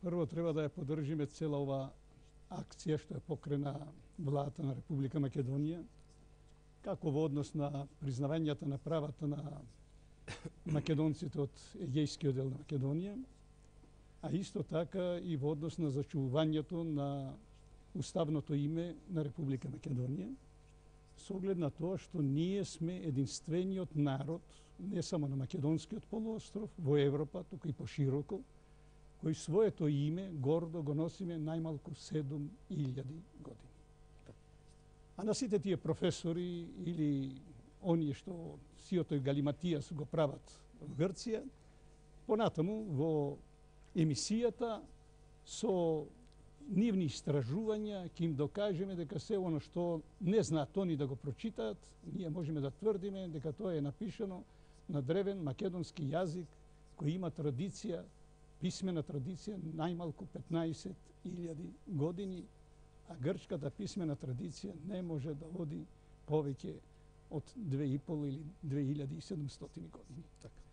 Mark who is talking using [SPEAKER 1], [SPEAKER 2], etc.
[SPEAKER 1] Прво треба да ја поддржиме цела ова акција што ја покрена владата на Република Македонија, како во однос на признавањето на правата на македонците од Егејскиот дел на Македонија, а исто така и во однос на зачувувањето на уставното име на Република Македонија, со оглед на тоа што ние сме единствениот народ, не само на Македонскиот полуостров, во Европа, туку и пошироко, кој своето име гордо го носиме најмалку 7000 години. А на сите тие професори или оние што сиот тој галиматијас го прават во Грција, понатаму во емисијата со нивни истражувања ќе им докажеме дека се оно што не знаат они да го прочитаат, ние можеме да тврдиме дека тоа е напишано на древен македонски јазик кој има традиција, писмена традиција најмалку 15.000 години, а грчката писмена традиција не може да оди повеќе од 2,5 или 2700 години. Така.